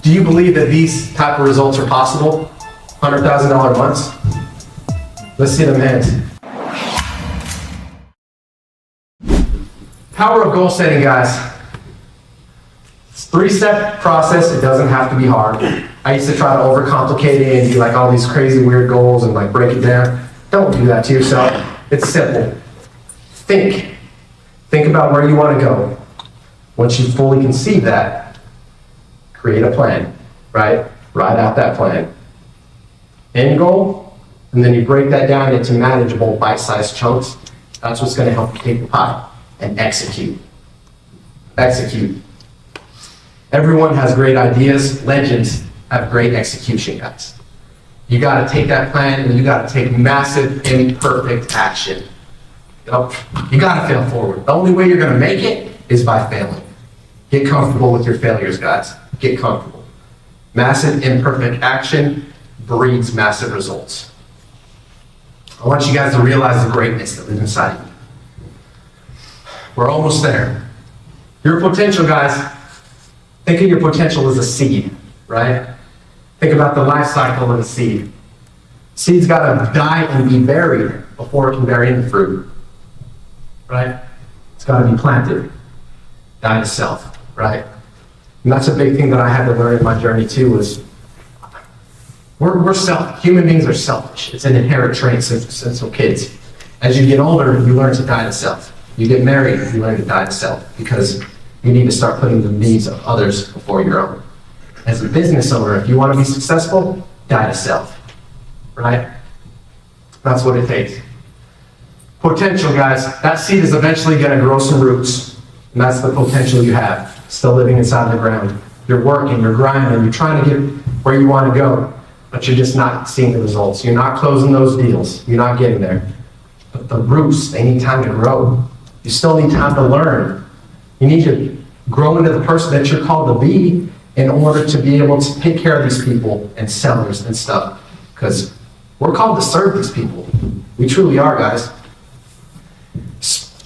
Do you believe that these type of results are possible? $100,000 months? Let's see them hands. Power of goal setting, guys. It's a 3-step process. It doesn't have to be hard. I used to try to overcomplicate it and do like all these crazy weird goals and like break it down. Don't do that to yourself. It's simple. Think. Think about where you want to go. Once you fully conceive that, create a plan, right? Write out that plan. End goal, and then you break that down into manageable bite-sized chunks. That's what's going to help you take the pie and execute. Execute. Everyone has great ideas. Legends have great execution, guys. You got to take that plan and you got to take massive, imperfect action. You got to fail forward. The only way you're going to make it is by failing. Get comfortable with your failures, guys. Get comfortable. Massive, imperfect action breeds massive results. I want you guys to realize the greatness that lives inside of you. We're almost there. Your potential, guys, think of your potential as a seed, right? Think about the life cycle of a seed. Seed's got to die and be buried before it can bear any fruit, right? It's got to be planted, die to self, right? And that's a big thing that I had to learn in my journey too, was human beings are selfish. It's an inherent trait since we're kids. As you get older, you learn to die to self. You get married, you learn to die to self, because you need to start putting the needs of others before your own. As a business owner, if you want to be successful, die to self, right? That's what it takes. Potential, guys, that seed is eventually going to grow some roots, and that's the potential you have, still living inside the ground. You're working, you're grinding, you're trying to get where you want to go, but you're just not seeing the results. You're not closing those deals. You're not getting there. But the roots, they need time to grow. You still need time to learn. You need to grow into the person that you're called to be in order to be able to take care of these people and sellers and stuff. Because we're called to serve these people. We truly are, guys.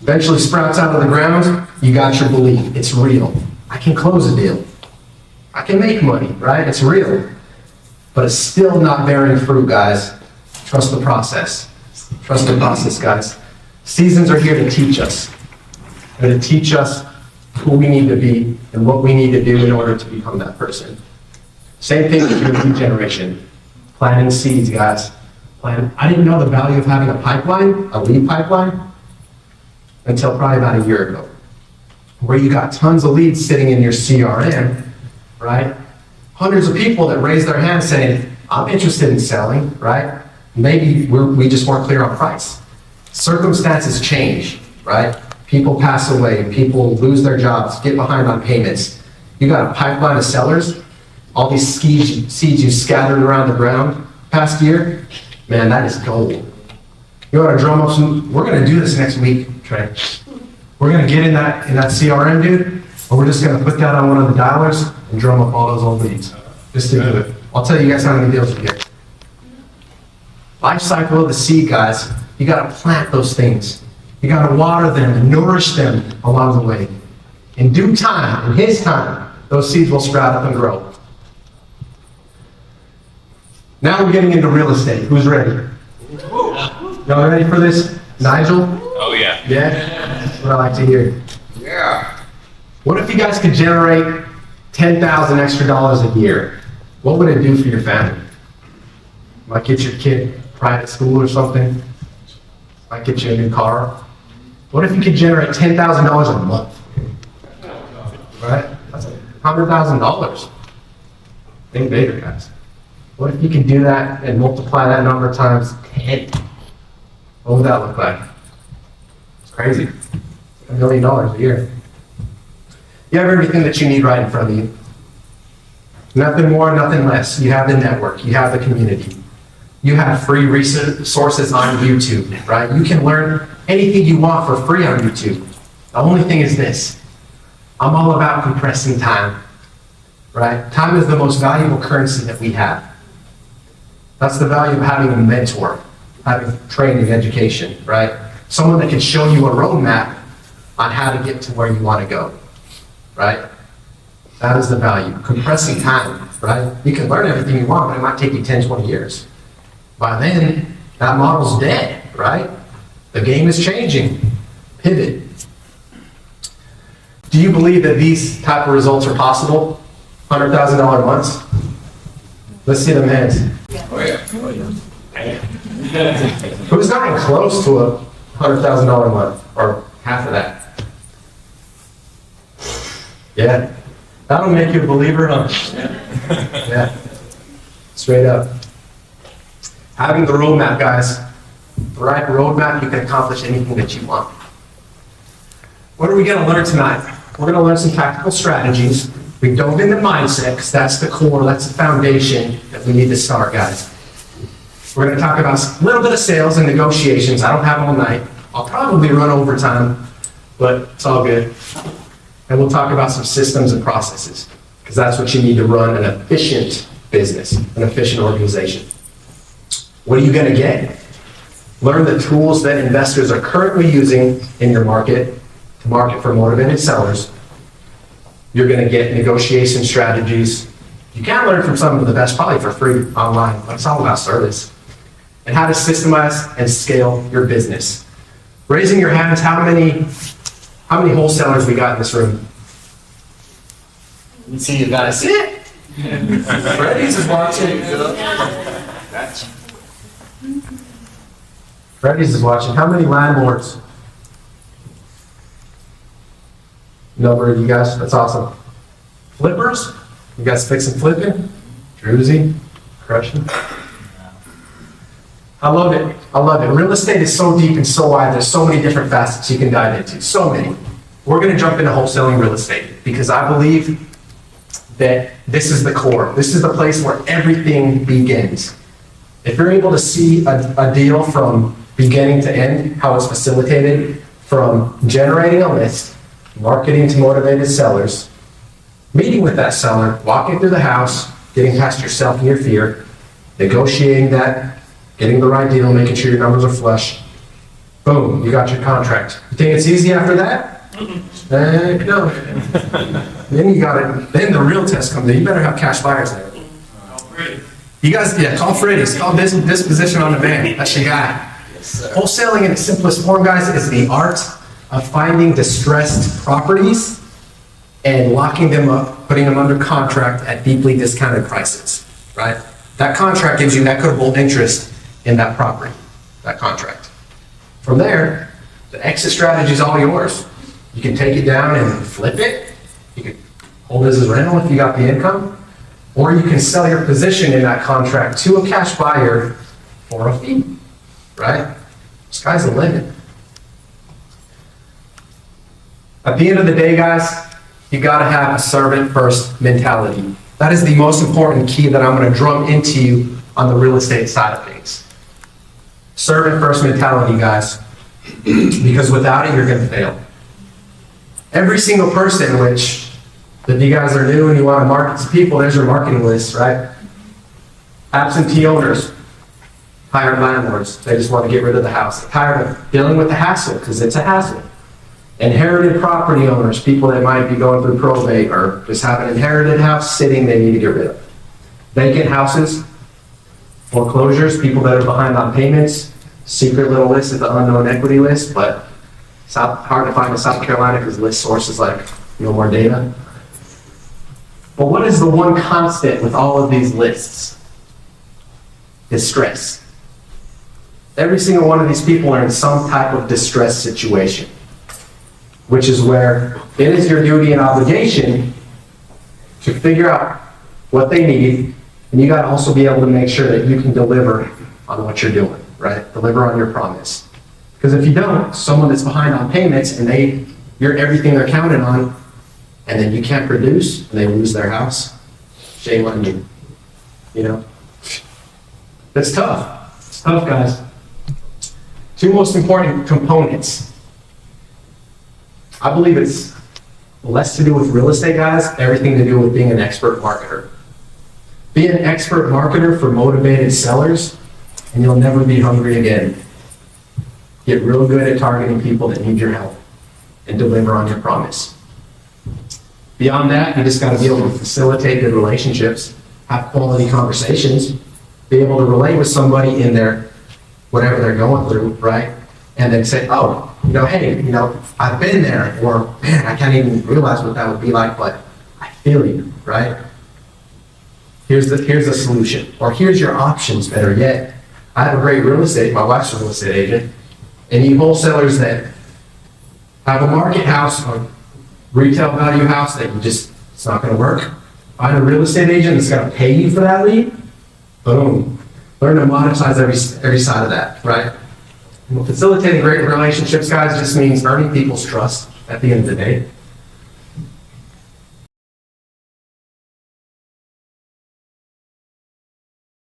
Eventually sprouts out of the ground, you got your belief. It's real. I can close a deal. I can make money, right? It's real. But it's still not bearing fruit, guys. Trust the process. Trust the process, guys. Seasons are here to teach us. They're to teach us who we need to be and what we need to do in order to become that person. Same thing with your lead generation. Planting seeds, guys. I didn't know the value of having a pipeline, a lead pipeline, until probably about a year ago, where you got tons of leads sitting in your CRM, right? Hundreds of people that raised their hands saying, I'm interested in selling, right? Maybe we just weren't clear on price. Circumstances change, right? People pass away, people lose their jobs, get behind on payments. You got a pipeline of sellers, all these seeds you scattered around the ground past year, man, that is gold. You want to drum up some, we're going to do this next week, Trey. We're going to get in that CRM, dude, and we're just going to put that on one of the dialers and drum up all those old leads. Just to do it. I'll tell you guys how many deals we get. Life cycle of the seed, guys. You got to plant those things. You got to water them and nourish them along the way. In due time, in His time, those seeds will sprout up and grow. Now we're getting into real estate. Who's ready? Y'all ready for this? Nigel? Oh, yeah. Yeah? That's what I like to hear. Yeah. What if you guys could generate $10,000 extra a year? What would it do for your family? Might get your kid private school or something. Might get you a new car. What if you could generate $10,000 a month? Right? That's $100,000. Think bigger, guys. What if you could do that and multiply that number times 10? What would that look like? It's crazy. $1 million a year. You have everything that you need right in front of you. Nothing more, nothing less. You have the network. You have the community. You have free resources on YouTube, right? You can learn anything you want for free on YouTube. The only thing is this. I'm all about compressing time, right? Time is the most valuable currency that we have. That's the value of having a mentor, having training, education, right? Someone that can show you a roadmap on how to get to where you want to go, right? That is the value. Compressing time, right? You can learn everything you want, but it might take you 10, 20 years. By then, that model's dead, right? The game is changing. Pivot. Do you believe that these type of results are possible? $100,000 months? Let's see them hands. Oh yeah. Who's not even close to a $100,000 a month, or half of that? Yeah. That'll make you a believer, huh? Yeah. Straight up. Having the roadmap, guys. The right roadmap, you can accomplish anything that you want. What are we going to learn tonight? We're going to learn some tactical strategies. We dove into mindset, because that's the core, that's the foundation that we need to start, guys. We're going to talk about a little bit of sales and negotiations. I don't have all night. I'll probably run overtime, but it's all good. And we'll talk about some systems and processes, because that's what you need to run an efficient business, an efficient organization. What are you going to get? Learn the tools that investors are currently using in your market to market for motivated sellers. You're going to get negotiation strategies. You can learn from some of the best, probably for free online. It's all about service. And how to systemize and scale your business. Raising your hands, how many wholesalers we got in this room? You see you guys. That's it. Freddy's is watching. Freddy's is watching. How many landlords? Number of you guys. That's awesome. Flippers? You guys fixing flipping? Druzy? Crushing? I love it. I love it. Real estate is so deep and so wide. There's so many different facets you can dive into. So many. We're going to jump into wholesaling real estate because I believe that this is the core. This is the place where everything begins. If you're able to see a deal from beginning to end, how it's facilitated, from generating a list, marketing to motivated sellers, meeting with that seller, walking through the house, getting past yourself and your fear, negotiating that, getting the right deal, making sure your numbers are flush. Boom, you got your contract. You think it's easy after that? No. Then you got it. Then the real test comes in. You better have cash buyers there. You guys, yeah, call Freddy's. Call Disposition on Demand. That's your guy. Yes, wholesaling in its simplest form, guys, is the art of finding distressed properties and locking them up, putting them under contract at deeply discounted prices, right? That contract gives you equitable interest in that property, that contract. From there, the exit strategy is all yours. You can take it down and flip it. You can hold it as a rental if you got the income, or you can sell your position in that contract to a cash buyer for a fee, right? Sky's the limit. At the end of the day, guys, you gotta have a servant-first mentality. That is the most important key that I'm gonna drum into you on the real estate side of things. Servant-first mentality, guys, because without it, you're gonna fail. Every single person, which, if you guys are new and you wanna market to people, there's your marketing list, right? Absentee owners, hired landlords, they just wanna get rid of the house. They're tired of dealing with the hassle, because it's a hassle. Inherited property owners, people that might be going through probate or just have an inherited house sitting they need to get rid of. Vacant houses, foreclosures, people that are behind on payments, secret little list at the unknown equity list, but it's hard to find in South Carolina because list sources like no more data. But what is the one constant with all of these lists? Distress. Every single one of these people are in some type of distress situation, which is where it is your duty and obligation to figure out what they need, and you gotta also be able to make sure that you can deliver on what you're doing, right? Deliver on your promise. Because if you don't, someone that's behind on payments and you're everything they're counting on, and then you can't produce, and they lose their house, shame on you, you know? It's tough. It's tough, guys. Two most important components. I believe it's less to do with real estate, guys, everything to do with being an expert marketer. Be an expert marketer for motivated sellers, and you'll never be hungry again. Get real good at targeting people that need your help and deliver on your promise. Beyond that, you just got to be able to facilitate good relationships, have quality conversations, be able to relate with somebody in their, whatever they're going through, right? And then say, oh, hey, I've been there, or man, I can't even realize what that would be like, but I feel you, right? Here's a solution, or here's your options, better yet. I have a great my wife's a real estate agent, and you wholesalers that have a market house or retail value house that it's not gonna work. Find a real estate agent that's gonna pay you for that lead, boom. Learn to monetize every side of that, right? And facilitating great relationships, guys, just means earning people's trust at the end of the day.